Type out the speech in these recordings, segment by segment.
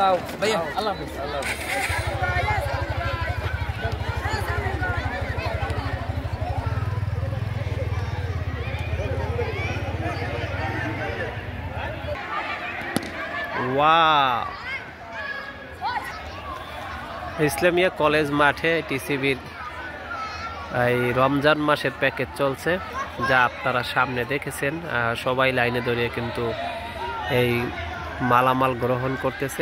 যাও ভাইয়া, আল্লাহ হাফেজ। আল্লাহ হাফেজ। ওয়াও, ইসলামিয়া কলেজ মাঠে টিসিবির এই রমজান মাসের প্যাকেজ চলছে, যা আপনারা সামনে দেখেছেন। সবাই লাইনে দাঁড়িয়ে কিন্তু এই মালামাল গ্রহণ করতেছে।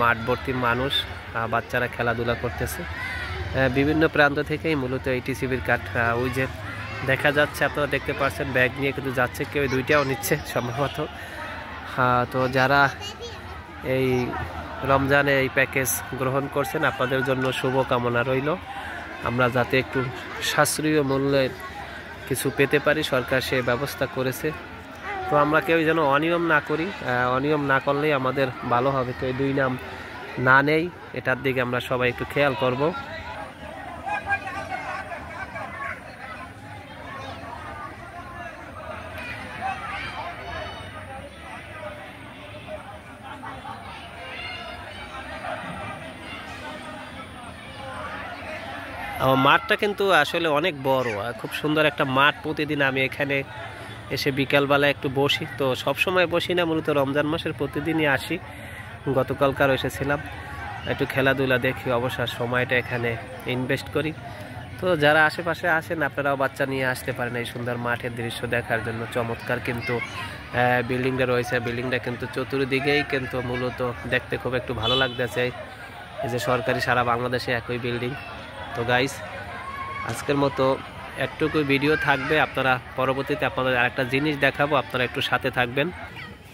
মাঠ ভর্তি মানুষ, বাচ্চারা খেলাধুলা করতেছে। বিভিন্ন প্রান্ত থেকেই মূলত এই টিসিবির কাঠ। ওই যে দেখা যাচ্ছে, আপনারা দেখতে পাচ্ছেন ব্যাগ নিয়ে কিন্তু যাচ্ছে, কেউ দুইটাও নিচ্ছে সম্ভবত। তো যারা এই রমজানে এই প্যাকেজ গ্রহণ করছেন, আপনাদের জন্য শুভকামনা রইল। আমরা যাতে একটু সাশ্রয়ী মূল্যে কিছু পেতে পারি, সরকার সে ব্যবস্থা করেছে। তো আমরা কেউ যেন অনিয়ম না করি, অনিয়ম না করলেই আমাদের ভালো হবে। কেউ দুই নাম না নেই, এটার দিকে আমরা সবাই একটু খেয়াল করব। আমার মাঠটা কিন্তু আসলে অনেক বড়, খুব সুন্দর একটা মাঠ। প্রতিদিন আমি এখানে এসে বিকালবেলা একটু বসি, তো সব সময় বসি না, মূলত রমজান মাসের প্রতিদিনই আসি। গতকালকার এসেছিলাম, একটু খেলাধুলা দেখি, অবসর সময়টা এখানে ইনভেস্ট করি। তো যারা আশেপাশে আসেন, আপনারাও বাচ্চা নিয়ে আসতে পারেন এই সুন্দর মাঠের দৃশ্য দেখার জন্য। চমৎকার কিন্তু বিল্ডিংটা রয়েছে, বিল্ডিংটা কিন্তু চতুর্দিকেই কিন্তু মূলত দেখতে খুব একটু ভালো লাগতেছে। এই যে সরকারি সারা বাংলাদেশে একই বিল্ডিং। তো গাইস, আজকের মতো একটুকু ভিডিও থাকবে, আপনারা পরবর্তীতে আপনাদের আরেকটা জিনিস দেখাবো, আপনারা একটু সাথে থাকবেন।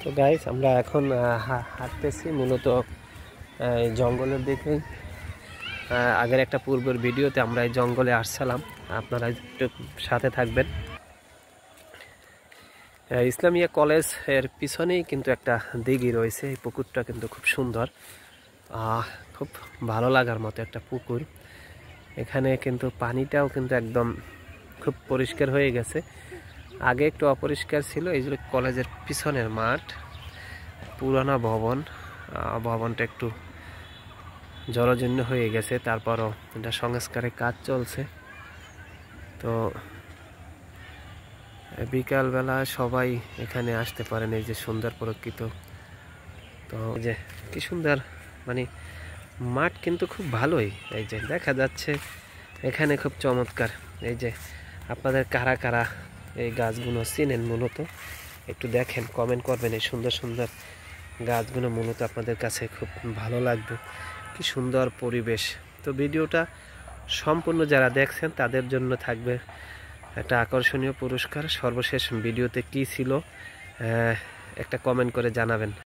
তো গাইস, আমরা এখন হাঁটতেছি মূলত জঙ্গলের দিকে। আগের একটা পূর্বের ভিডিওতে আমরা এই জঙ্গলে আসছিলাম, আপনারা একটু সাথে থাকবেন। ইসলামিয়া কলেজ এর পিছনেই কিন্তু একটা দিঘি রয়েছে। এই পুকুরটা কিন্তু খুব সুন্দর, খুব ভালো লাগার মতো একটা পুকুর। এখানে কিন্তু পানিটাও কিন্তু একদম খুব পরিষ্কার হয়ে গেছে, আগে একটু অপরিষ্কার ছিল। এই যে কলেজের পিছনের মাঠ, পুরানো ভবন, ভবনটা একটু জরাজীর্ণ হয়ে গেছে, তারপরও এটা সংস্কারের কাজ চলছে। তো বিকালবেলা সবাই এখানে আসতে পারেন, এই যে সুন্দর প্রকৃত। তো যে কি সুন্দর, মানে মাঠ কিন্তু খুব ভালোই। এই যে দেখা যাচ্ছে এখানে খুব চমৎকার। এই যে আপনাদের কারা কারা এই গাছগুলো চিনেন মূলত একটু দেখেন, কমেন্ট করবেন। এই সুন্দর সুন্দর গাছগুলো মূলত আপনাদের কাছে খুব ভালো লাগবে, কি সুন্দর পরিবেশ। তো ভিডিওটা সম্পূর্ণ যারা দেখছেন তাদের জন্য থাকবে একটা আকর্ষণীয় পুরস্কার। সর্বশেষ ভিডিওতে কি ছিল একটা কমেন্ট করে জানাবেন।